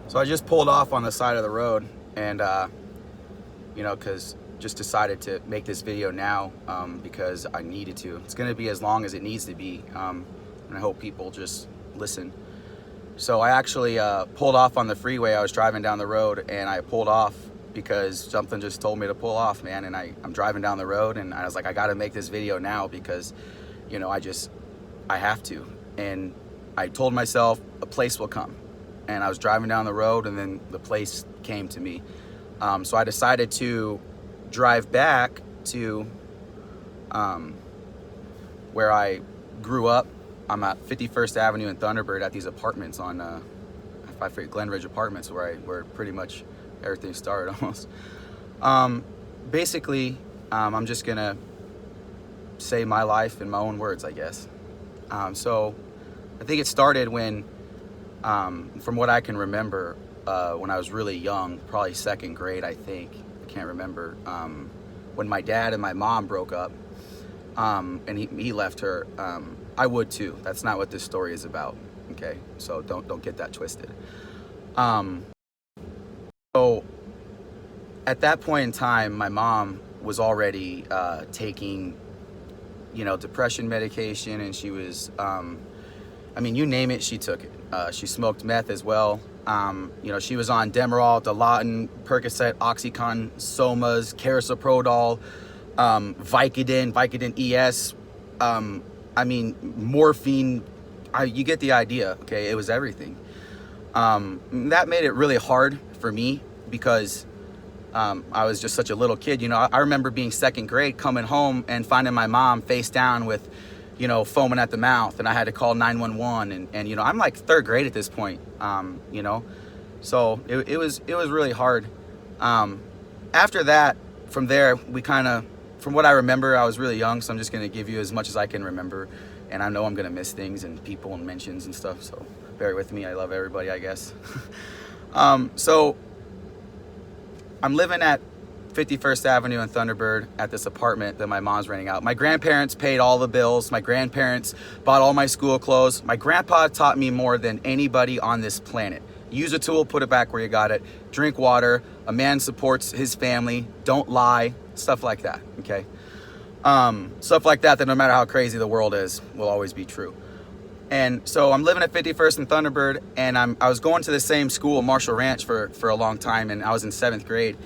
So I just pulled off on the side of the road and, because just decided to make this video now because I needed to. It's going to be as long as it needs to be, and I hope people just listen. So I actually pulled off on the freeway. I was driving down the road and I pulled off because something just told me to pull off, man. And I'm driving down the road and I was like, I got to make this video now because, I have to. And I told myself a place will come. And I was driving down the road and then the place came to me. So I decided to drive back to where I grew up. I'm at 51st Avenue in Thunderbird at these apartments on, I forget, Glenridge Apartments, where pretty much everything started almost. Basically, I'm just gonna say my life in my own words, I guess. So I think it started when, from what I can remember, when I was really young, probably second grade, I think. I can't remember. When my dad and my mom broke up, and he left her. I would too. That's not what this story is about. Okay, so don't get that twisted. So at that point in time, my mom was already taking, depression medication, and she was, you name it, she took it. She smoked meth as well. She was on Demerol, Dilaudid, Percocet, Oxycontin, Somas, Carisoprodol, Vicodin ES, morphine. You get the idea, okay? It was everything. That made it really hard for me because I was just such a little kid. I remember being second grade, coming home and finding my mom face down with, foaming at the mouth, and I had to call 911. And I'm like third grade at this point, so it was really hard. After that, from there, from what I remember, I was really young, so I'm just gonna give you as much as I can remember. And I know I'm gonna miss things and people and mentions and stuff, so bear with me. I love everybody, I guess. So I'm living at 51st Avenue in Thunderbird at this apartment that my mom's renting out. My grandparents paid all the bills. My grandparents bought all my school clothes. My grandpa taught me more than anybody on this planet. Use a tool, put it back where you got it. Drink water. A man supports his family. Don't lie. Stuff like that, okay? Stuff like that no matter how crazy the world is, will always be true. And so I'm living at 51st and Thunderbird, and I was going to the same school, Marshall Ranch, for a long time, and I was in 7th grade.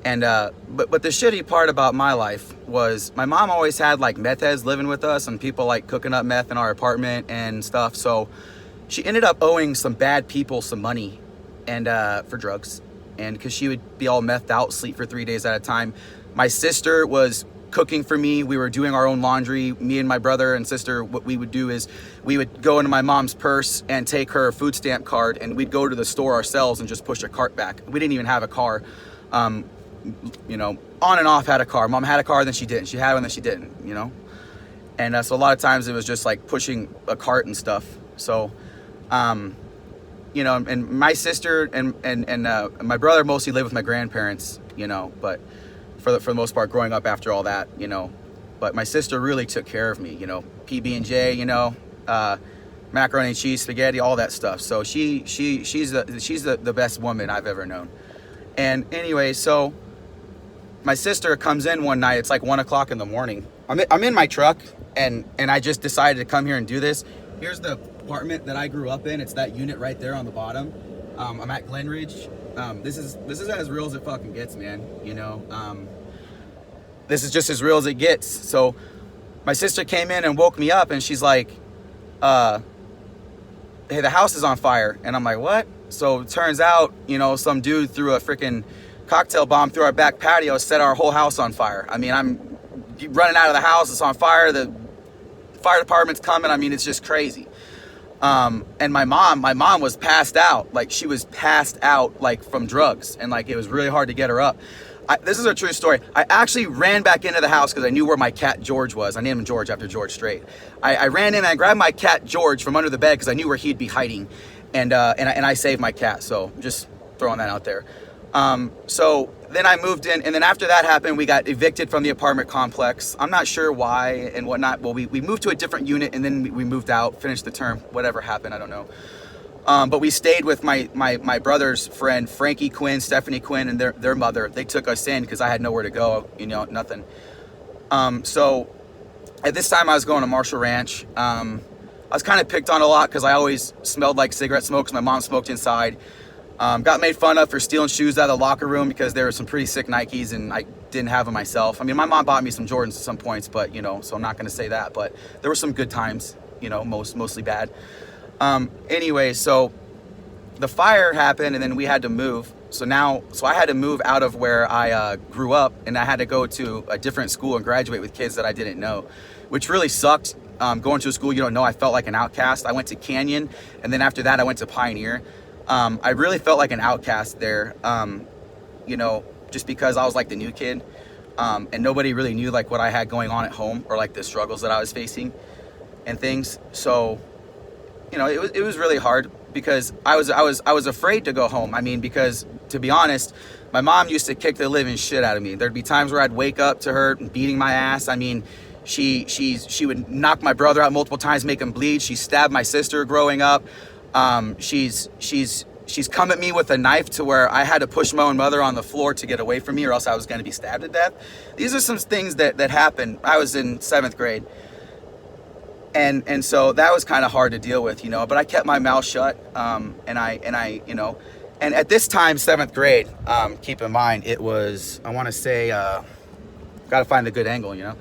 And but the shitty part about my life was my mom always had like meth heads living with us and people like cooking up meth in our apartment and stuff. So she ended up owing some bad people some money and for drugs, and because she would be all methed out, sleep for 3 days at a time. My sister was cooking for me. We were doing our own laundry. Me and my brother and sister, what we would do is we would go into my mom's purse and take her food stamp card, and we'd go to the store ourselves and just push a cart back. We didn't even have a car. On and off had a car. Mom had a car, then she didn't. She had one, then she didn't, And so a lot of times it was just like pushing a cart and stuff. So, and my sister and my brother mostly lived with my grandparents, but for the most part growing up after all that, but my sister really took care of me, PB&J, macaroni and cheese, spaghetti, all that stuff. So she's the best woman I've ever known. And anyway, so my sister comes in one night. It's like 1 o'clock in the morning. I'm in my truck, and I just decided to come here and do this. Here's the apartment that I grew up in. It's that unit right there on the bottom. I'm at Glenridge. This is as real as it fucking gets, man. This is just as real as it gets. So my sister came in and woke me up, and she's like, "Hey, the house is on fire." And I'm like, "What?" So it turns out, some dude threw a freaking cocktail bomb through our back patio, set our whole house on fire. I'm running out of the house, it's on fire, the fire department's coming. It's just crazy. And my mom was passed out. Like, she was passed out, like, from drugs, and like it was really hard to get her up. This is a true story. I actually ran back into the house because I knew where my cat George was. I named him George after George Strait. I ran in and I grabbed my cat George from under the bed because I knew where he'd be hiding. And I saved my cat, so just throwing that out there. So then I moved in, and then after that happened, we got evicted from the apartment complex. I'm not sure why and whatnot. Well, we moved to a different unit, and then we moved out, finished the term, whatever happened, I don't know. But we stayed with my brother's friend, Frankie Quinn, Stephanie Quinn, and their mother. They took us in because I had nowhere to go, you know, nothing. So at this time I was going to Marshall Ranch. I was kind of picked on a lot because I always smelled like cigarette smoke because my mom smoked inside. Got made fun of for stealing shoes out of the locker room because there were some pretty sick Nikes and I didn't have them myself. I mean, my mom bought me some Jordans at some points, but, you know, so I'm not going to say that. But there were some good times, you know, mostly bad. Anyway, so the fire happened and then we had to move. So I had to move out of where I grew up, and I had to go to a different school and graduate with kids that I didn't know, which really sucked. Going to a school you don't know, I felt like an outcast. I went to Canyon, and then after that I went to Pioneer. I really felt like an outcast there, you know, just because I was like the new kid, and nobody really knew like what I had going on at home or like the struggles that I was facing and things. So, you know, it was really hard because I was afraid to go home. I mean, because to be honest, my mom used to kick the living shit out of me. There'd be times where I'd wake up to her beating my ass. I mean, she would knock my brother out multiple times, make him bleed. She stabbed my sister growing up. She's come at me with a knife to where I had to push my own mother on the floor to get away from me, or else I was going to be stabbed to death. These are some things that happened. I was in 7th grade. And so that was kind of hard to deal with, you know, but I kept my mouth shut. And I, you know, and at this time, 7th grade, keep in mind, it was, I want to say, got to find a good angle, you know.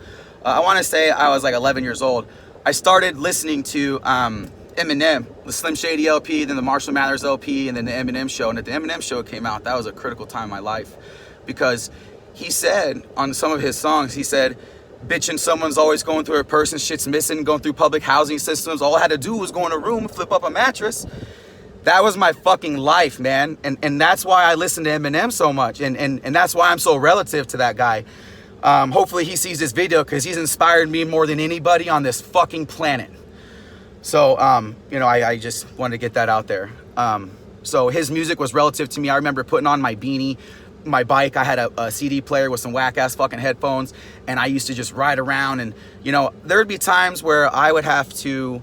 I want to say I was like 11 years old. I started listening to Eminem, the Slim Shady LP, then the Marshall Mathers LP, and then the Eminem show. And at the Eminem show came out, that was a critical time in my life, because he said on some of his songs, he said, bitching someone's always going through a person, shit's missing, going through public housing systems. All I had to do was go in a room, flip up a mattress. That was my fucking life, man. And that's why I listen to Eminem so much. And that's why I'm so relative to that guy. Hopefully he sees this video because he's inspired me more than anybody on this fucking planet. So, you know, I just wanted to get that out there. So his music was relative to me. I remember putting on my beanie, my bike. I had a CD player with some whack ass fucking headphones, and I used to just ride around. And, you know, there would be times where I would have to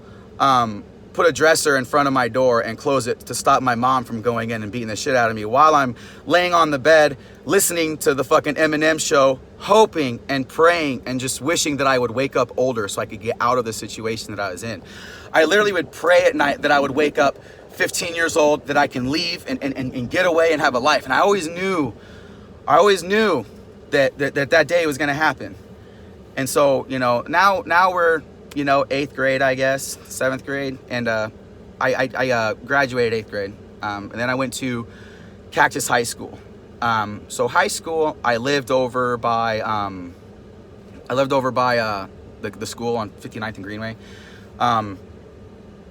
put a dresser in front of my door and close it to stop my mom from going in and beating the shit out of me while I'm laying on the bed listening to the fucking Eminem show, hoping and praying and just wishing that I would wake up older so I could get out of the situation that I was in. I literally would pray at night that I would wake up 15 years old, that I can leave and get away and have a life. And I always knew that day was going to happen. And so, you know, now we're, you know, 8th grade, I guess, 7th grade. And I graduated 8th grade. And then I went to Cactus High School. So high school, I lived over by the school on 59th and Greenway.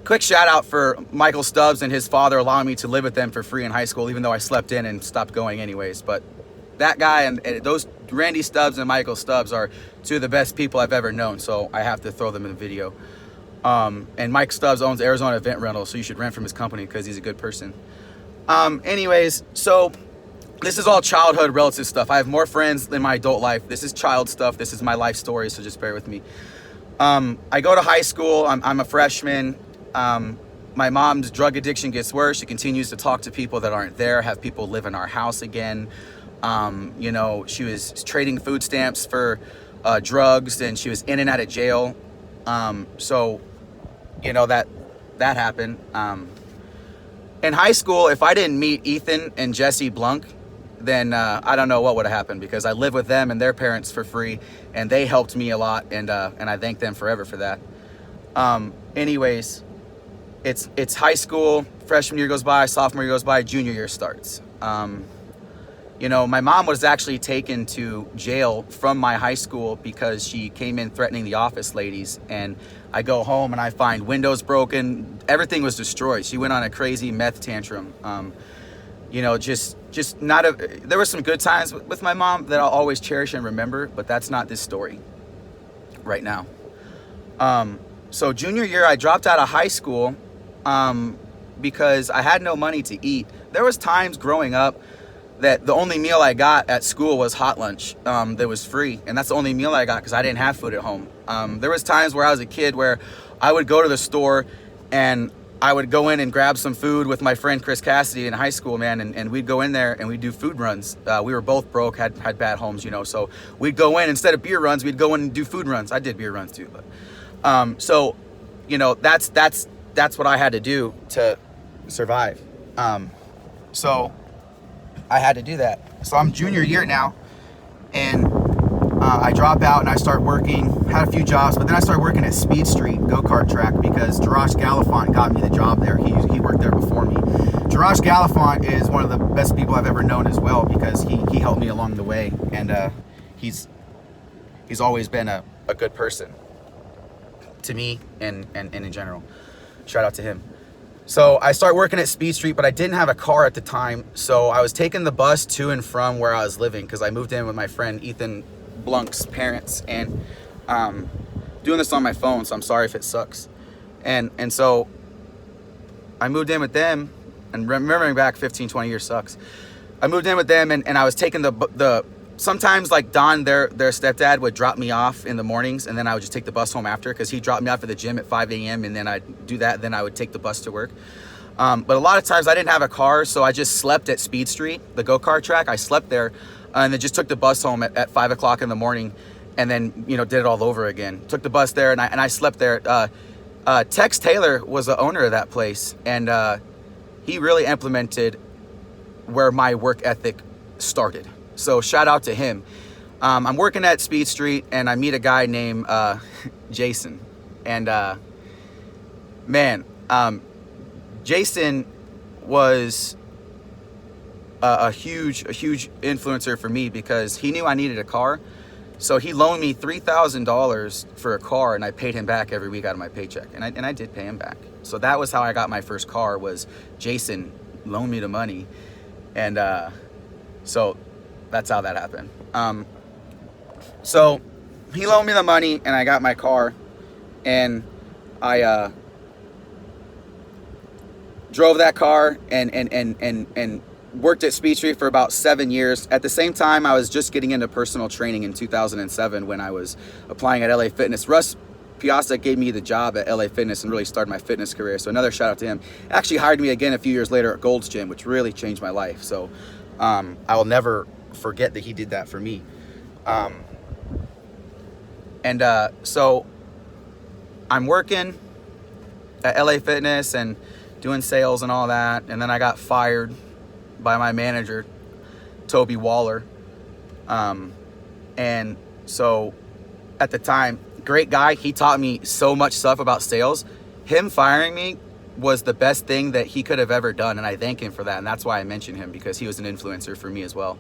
Quick shout out for Michael Stubbs and his father allowing me to live with them for free in high school, even though I slept in and stopped going anyways. But that guy and those Randy Stubbs and Michael Stubbs are two of the best people I've ever known, so I have to throw them in the video. And Mike Stubbs owns Arizona Event Rental, so you should rent from his company because he's a good person. Anyways, so this is all childhood relative stuff. I have more friends than my adult life. This is child stuff. This is my life story, so just bear with me. I go to high school. I'm a freshman. My mom's drug addiction gets worse. She continues to talk to people that aren't there, have people live in our house again. You know, she was trading food stamps for drugs, and she was in and out of jail. So, you know, that happened. In high school, if I didn't meet Ethan and Jesse Blunk, then I don't know what would have happened, because I lived with them and their parents for free, and they helped me a lot, and I thank them forever for that. Anyways, it's high school, freshman year goes by, sophomore year goes by, junior year starts. You know, my mom was actually taken to jail from my high school because she came in threatening the office ladies, and I go home and I find windows broken, everything was destroyed. She went on a crazy meth tantrum. You know, just not there were some good times with my mom that I'll always cherish and remember, but that's not this story right now. So junior year, I dropped out of high school because I had no money to eat. There was times growing up that the only meal I got at school was hot lunch that was free, and that's the only meal I got because I didn't have food at home. There was times where I was a kid where I would go to the store and I would go in and grab some food with my friend Chris Cassidy in high school, man, and we'd go in there and we'd do food runs. We were both broke, had bad homes, you know, so we'd go in, instead of beer runs, we'd go in and do food runs. I did beer runs too, but so, you know, that's what I had to do to survive. So I had to do that. So I'm junior year now, and I drop out and I start working, had a few jobs, but then I started working at Speed Street go-kart track because Jarash Galifant got me the job there. He worked there before me. Jarash Galifant is one of the best people I've ever known as well, because he helped me along the way, and he's always been a good person to me and in general. Shout out to him. So I started working at Speed Street, but I didn't have a car at the time, so I was taking the bus to and from where I was living, because I moved in with my friend Ethan Blunk's parents, and doing this on my phone, so I'm sorry if it sucks. And so I moved in with them, and remembering back 15-20 years sucks. I moved in with them, and I was taking the sometimes, like, Don, their stepdad, would drop me off in the mornings, and then I would just take the bus home after, because he dropped me off at the gym at 5 a.m. and then I'd do that, and then I would take the bus to work. But a lot of times I didn't have a car, so I just slept at Speed Street, the go-kart track. I slept there, and then just took the bus home at 5 o'clock in the morning, and then, you know, did it all over again. Took the bus there, and I slept there. Tex Taylor was the owner of that place, and he really implemented where my work ethic started. So shout out to him. I'm working at Speed Street, and I meet a guy named Jason, and Jason was a huge influencer for me, because he knew I needed a car. So he loaned me $3,000 for a car, and I paid him back every week out of my paycheck. And I did pay him back. So that was how I got my first car, was Jason loaned me the money. And so that's how that happened. So he loaned me the money, and I got my car, and I drove that car and worked at Speed Street for about 7 years. At the same time, I was just getting into personal training in 2007 when I was applying at LA Fitness. Russ Piazza gave me the job at LA Fitness and really started my fitness career. So another shout out to him. Actually hired me again a few years later at Gold's Gym, which really changed my life. So I will never forget that he did that for me. So I'm working at LA Fitness and doing sales and all that. And then I got fired by my manager, Toby Waller. And so at the time, great guy. He taught me so much stuff about sales. Him firing me was the best thing that he could have ever done, and I thank him for that. And that's why I mention him, because he was an influencer for me as well.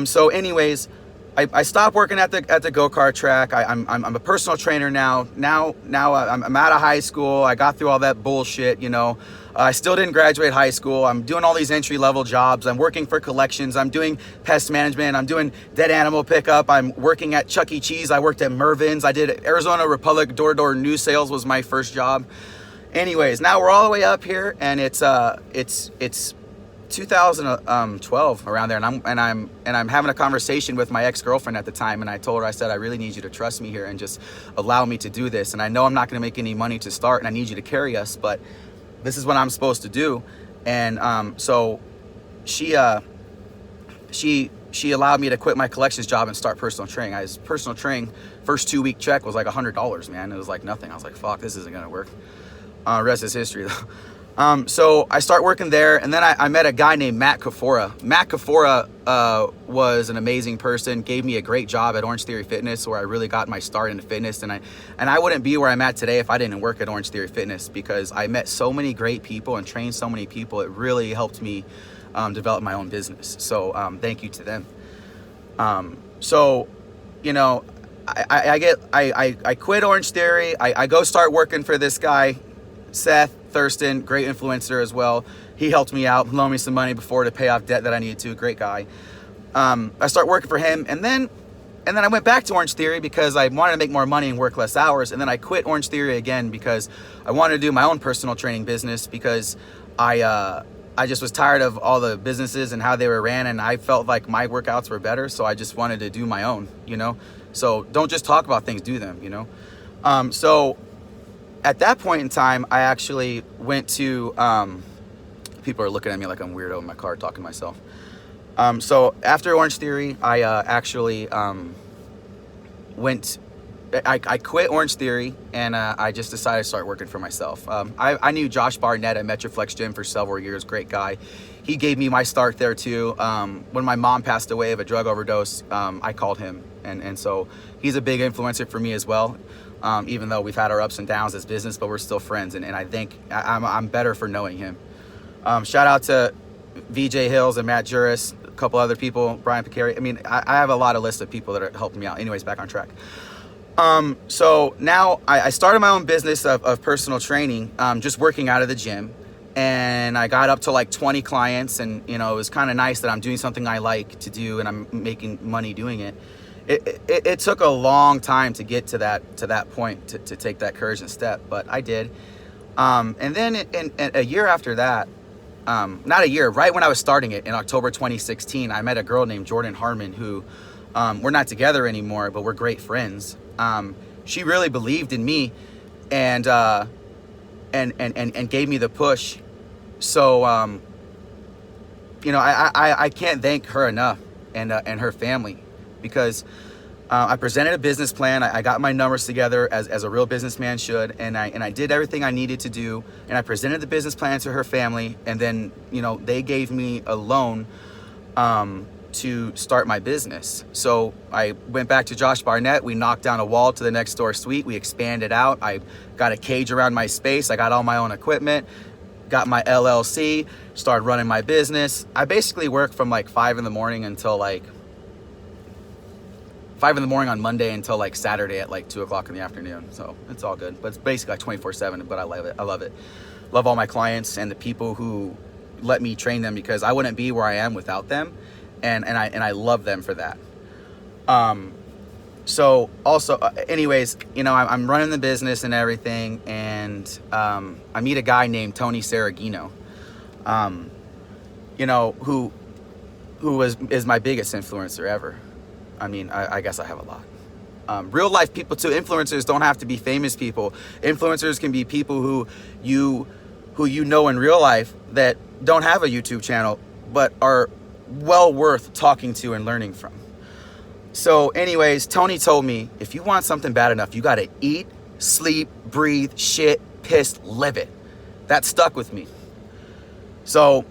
So anyways, I stopped working at the go-kart track. I'm a personal trainer now. Now I'm out of high school. I got through all that bullshit, you know. I still didn't graduate high school. I'm doing all these entry-level jobs. I'm working for collections. I'm doing pest management. I'm doing dead animal pickup. I'm working at Chuck E. Cheese. I worked at Mervin's. I did Arizona Republic door-to-door news sales was my first job. Anyways, now we're all the way up here, and it's 2012 around there, and I'm having a conversation with my ex-girlfriend at the time, and I told her, I said, I really need you to trust me here and just allow me to do this. And I know I'm not going to make any money to start, and I need you to carry us, but this is what I'm supposed to do. And so she allowed me to quit my collections job and start personal training. I was personal training, first 2-week check was like $100, man. It was like nothing. I was like, fuck, this isn't gonna work. Rest is history though. So I start working there, and then I met a guy named Matt Kafora. Matt Kafora was an amazing person, gave me a great job at Orange Theory Fitness, where I really got my start into fitness, and I wouldn't be where I'm at today if I didn't work at Orange Theory Fitness, because I met so many great people and trained so many people. It really helped me develop my own business. So thank you to them. So, you know, I quit Orange Theory. I go start working for this guy, Seth Thurston, great influencer as well. He helped me out, loaned me some money before to pay off debt that I needed to. Great guy. I start working for him, and then I went back to Orange Theory because I wanted to make more money and work less hours. And then I quit Orange Theory again because I wanted to do my own personal training business, because I just was tired of all the businesses and how they were ran, and I felt like my workouts were better, so I just wanted to do my own, you know. So don't just talk about things, do them, you know. So at that point in time, I actually went to, people are looking at me like I'm weirdo in my car talking to myself. So after Orange Theory, I actually I quit Orange Theory, and I just decided to start working for myself. I knew Josh Barnett at Metroflex Gym for several years, great guy. He gave me my start there too. When my mom passed away of a drug overdose, I called him, and so he's a big influencer for me as well. Even though we've had our ups and downs as business, but we're still friends, and I think I'm better for knowing him. Shout out to VJ Hills and Matt Juris, a couple other people, Brian Picari. I mean, I have a lot of lists of people that are helping me out. Anyways, back on track. So now I started my own business of personal training, just working out of the gym, and I got up to like 20 clients, and it was kind of nice that I'm doing something I like to do and I'm making money doing it. It took a long time to get to that point to take that courage and step, but I did. And then in a year after that, not a year, right when I was starting it in October 2016, I met a girl named Jordan Harmon who, we're not together anymore, but we're great friends. She really believed in me and gave me the push. So, I can't thank her enough and her family, because I presented a business plan. I got my numbers together as a real businessman should, and I did everything I needed to do, and I presented the business plan to her family, and then they gave me a loan to start my business. So I went back to Josh Barnett. We knocked down a wall to the next door suite. We expanded out. I got a cage around my space. I got all my own equipment, got my LLC, started running my business. I basically worked from like 5 in the morning until like 5 in the morning on Monday until like Saturday at like 2 o'clock in the afternoon. So it's all good, but it's basically like 24/7, but I love it. I love it. Love all my clients and the people who let me train them, because I wouldn't be where I am without them. And I love them for that. So also, anyways, I'm running the business and everything, and I meet a guy named Tony Saragino, who is my biggest influencer ever. I mean, I guess I have a lot. Real life people too. Influencers don't have to be famous people. Influencers can be people who you know in real life that don't have a YouTube channel, but are well worth talking to and learning from. So anyways, Tony told me, if you want something bad enough, you got to eat, sleep, breathe, shit, piss, live it. That stuck with me. So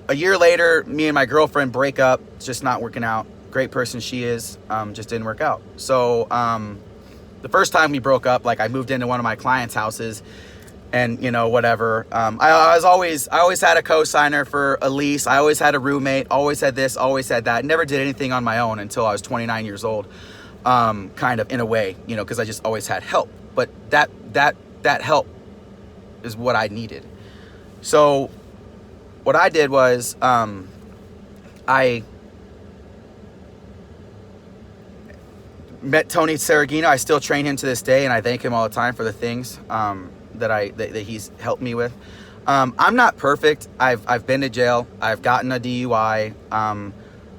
a year later, me and my girlfriend break up. It's just not working out. Great person she is, just didn't work out. So the first time we broke up, like I moved into one of my clients' houses, and whatever. I always had a co-signer for a lease. I always had a roommate, always had this, always had that. Never did anything on my own until I was 29 years old, kind of in a way, because I just always had help. But that help is what I needed. So what I did was I met Tony Saragino. I still train him to this day, and I thank him all the time for the things that he's helped me with. I'm not perfect. I've been to jail. I've gotten a DUI.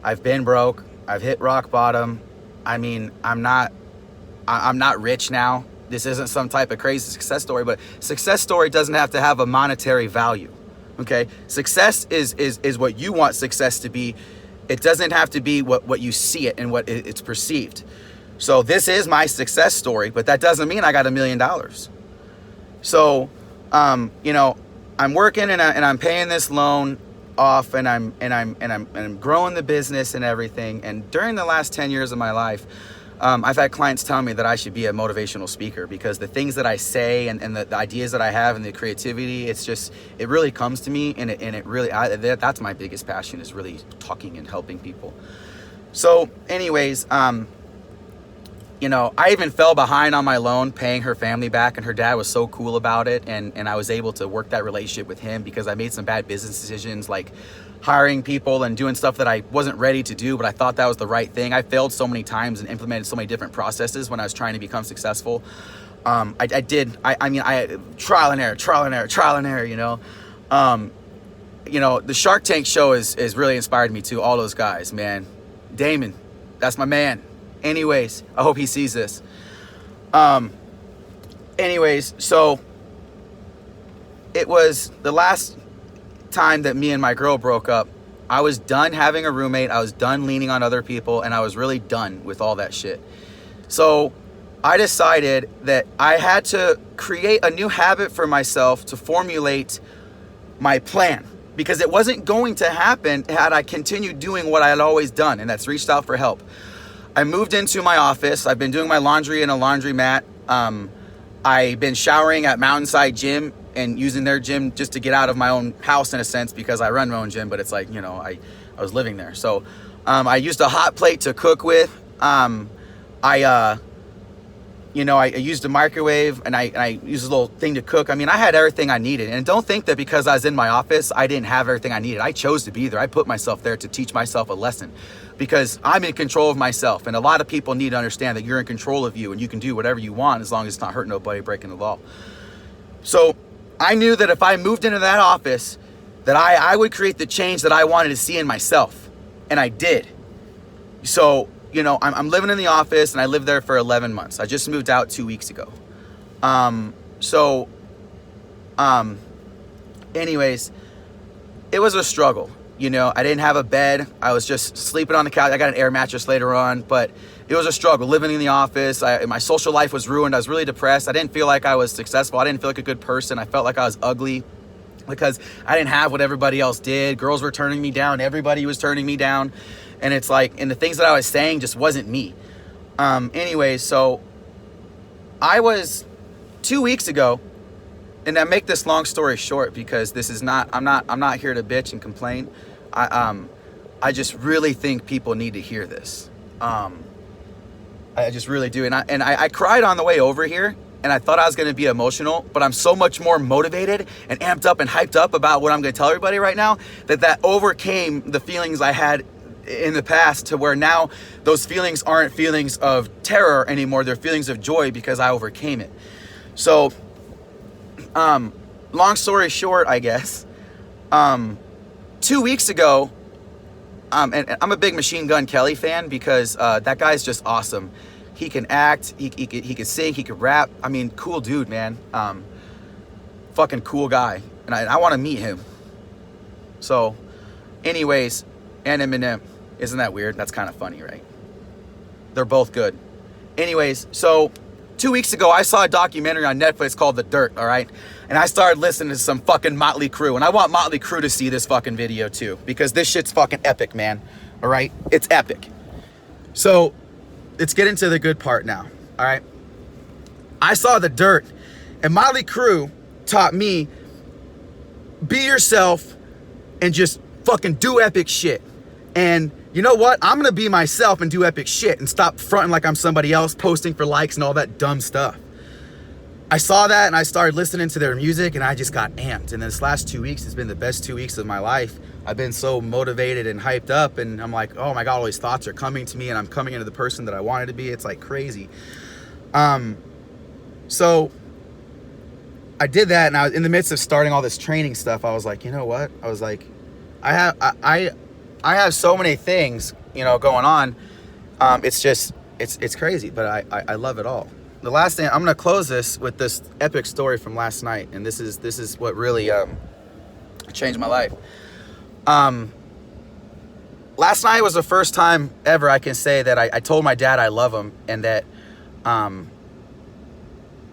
I've been broke. I've hit rock bottom. I mean, I'm not rich now. This isn't some type of crazy success story, but success story doesn't have to have a monetary value. Okay? Success is what you want success to be. It doesn't have to be what you see it and what it's perceived. So this is my success story, but that doesn't mean I got $1 million. So, I'm working and I'm paying this loan off, and I'm growing the business and everything. And during the last 10 years of my life, I've had clients tell me that I should be a motivational speaker, because the things that I say and the ideas that I have and the creativity, it really comes to me, and it really, that's my biggest passion, is really talking and helping people. So anyways, I even fell behind on my loan, paying her family back, and her dad was so cool about it. And I was able to work that relationship with him, because I made some bad business decisions, like hiring people and doing stuff that I wasn't ready to do, but I thought that was the right thing. I failed so many times and implemented so many different processes when I was trying to become successful. I trial and error, the Shark Tank show is really inspired me too. All those guys, man. Damon, that's my man. Anyways, I hope he sees this. anyways, so it was the last time that me and my girl broke up. I was done having a roommate. I was done leaning on other people, and I was really done with all that shit. So I decided that I had to create a new habit for myself to formulate my plan, because it wasn't going to happen had I continued doing what I had always done, and that's reached out for help. I moved into my office. I've been doing my laundry in a laundromat. I've been showering at Mountainside Gym and using their gym just to get out of my own house in a sense, because I run my own gym, but it's like, you know, I was living there. So I used a hot plate to cook with. I used a microwave, and I used a little thing to cook. I mean, I had everything I needed. And don't think that because I was in my office, I didn't have everything I needed. I chose to be there. I put myself there to teach myself a lesson, because I'm in control of myself. And a lot of people need to understand that you're in control of you, and you can do whatever you want as long as it's not hurting nobody, breaking the law. So I knew that if I moved into that office, that I would create the change that I wanted to see in myself. And I did. So, you know, I'm living in the office, and I lived there for 11 months. I just moved out 2 weeks ago. Anyways, it was a struggle. You know, I didn't have a bed. I was just sleeping on the couch. I got an air mattress later on, but it was a struggle living in the office. My social life was ruined. I was really depressed. I didn't feel like I was successful. I didn't feel like a good person. I felt like I was ugly because I didn't have what everybody else did. Girls were turning me down. Everybody was turning me down. And it's like, and the things that I was saying just wasn't me. Anyways, so I was 2 weeks ago, and I make this long story short because this is not, I'm not here to bitch and complain. I just really think people need to hear this. I just really do. And I cried on the way over here, and I thought I was going to be emotional, but I'm so much more motivated and amped up and hyped up about what I'm going to tell everybody right now that overcame the feelings I had in the past, to where now those feelings aren't feelings of terror anymore. They're feelings of joy because I overcame it. So, long story short, I guess, 2 weeks ago, and I'm a big Machine Gun Kelly fan because that guy's just awesome. He can act, he can sing, he can rap. I mean, cool dude, man. Fucking cool guy. And I want to meet him. So, anyways, and Eminem. Isn't that weird? That's kind of funny, right? They're both good. Anyways, so 2 weeks ago, I saw a documentary on Netflix called The Dirt, all right? And I started listening to some fucking Motley Crue. And I want Motley Crue to see this fucking video too, because this shit's fucking epic, man. All right? It's epic. So let's get into the good part now, all right? I saw The Dirt, and Motley Crue taught me, be yourself and just fucking do epic shit. And you know what? I'm gonna be myself and do epic shit and stop fronting like I'm somebody else, posting for likes and all that dumb stuff. I saw that, and I started listening to their music, and I just got amped. And this last 2 weeks has been the best 2 weeks of my life. I've been so motivated and hyped up, and I'm like, oh my God, all these thoughts are coming to me, and I'm coming into the person that I wanted to be. It's like crazy. So I did that, and I was in the midst of starting all this training stuff. I was like, you know what? I was like, I have so many things, you know, going on. It's just, it's crazy, but I love it all. The last thing, I'm going to close this with this epic story from last night. And this is what really, changed my life. Last night was the first time ever I can say that I told my dad I love him, and that,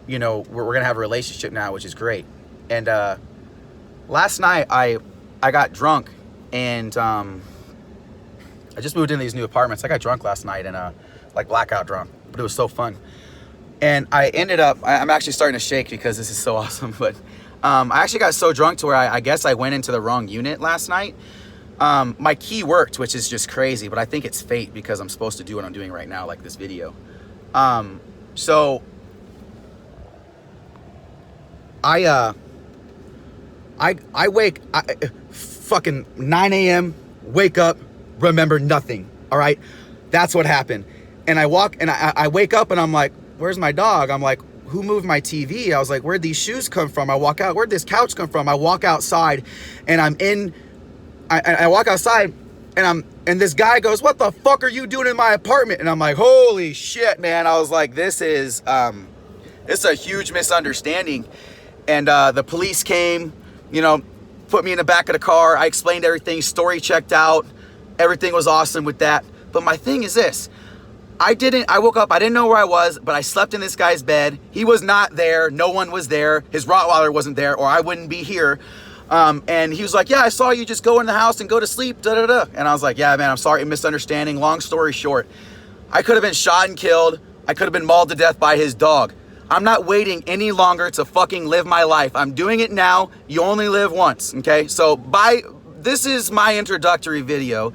you know, we're going to have a relationship now, which is great. And, last night I got drunk, and, I just moved into these new apartments. I got drunk last night, and like blackout drunk, but it was so fun. And I ended up, I'm actually starting to shake because this is so awesome, but I actually got so drunk to where I guess I went into the wrong unit last night. My key worked, which is just crazy, but I think it's fate because I'm supposed to do what I'm doing right now, like this video. So I fucking 9 a.m., wake up, remember nothing, all right? That's what happened. And I wake up, and I'm like, where's my dog? I'm like, who moved my TV? I was like, where'd these shoes come from? I walk out, where'd this couch come from? I walk outside, and I walk outside, and this guy goes, what the fuck are you doing in my apartment? And I'm like, holy shit, man. I was like, this is It's a huge misunderstanding. And the police came, you know, put me in the back of the car. I explained everything, story checked out. Everything was awesome with that. But my thing is this. I woke up, I didn't know where I was, but I slept in this guy's bed. He was not there. No one was there. His Rottweiler wasn't there, or I wouldn't be here. And he was like, yeah, I saw you just go in the house and go to sleep, da da da. And I was like, yeah, man, I'm sorry, misunderstanding. Long story short, I could have been shot and killed. I could have been mauled to death by his dog. I'm not waiting any longer to fucking live my life. I'm doing it now. You only live once, okay? So this is my introductory video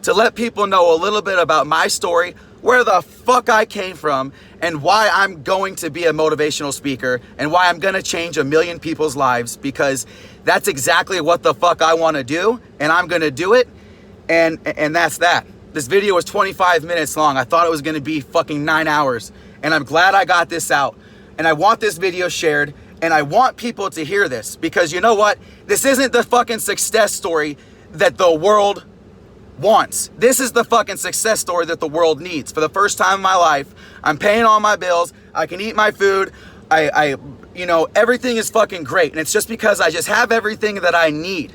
to let people know a little bit about my story, where the fuck I came from, and why I'm going to be a motivational speaker, and why I'm gonna change 1 million people's lives, because that's exactly what the fuck I wanna do, and I'm gonna do it, and that's that. This video was 25 minutes long. I thought it was gonna be fucking 9 hours, and I'm glad I got this out. And I want this video shared, and I want people to hear this, because you know what? This isn't the fucking success story that the world wants. This is the fucking success story that the world needs. For the first time in my life, I'm paying all my bills. I can eat my food. You know, everything is fucking great. And it's just because I just have everything that I need.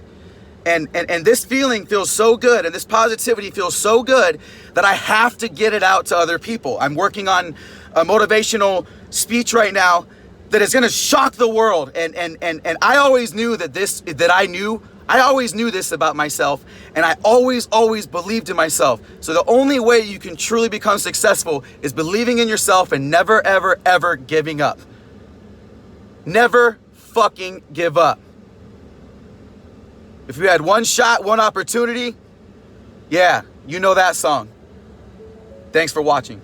And this feeling feels so good, and this positivity feels so good that I have to get it out to other people. I'm working on a motivational speech right now that is going to shock the world. And I always knew I always knew this about myself, and I always believed in myself. So the only way you can truly become successful is believing in yourself and never, ever, ever giving up. Never fucking give up. If you had one shot, one opportunity, yeah, you know that song. Thanks for watching.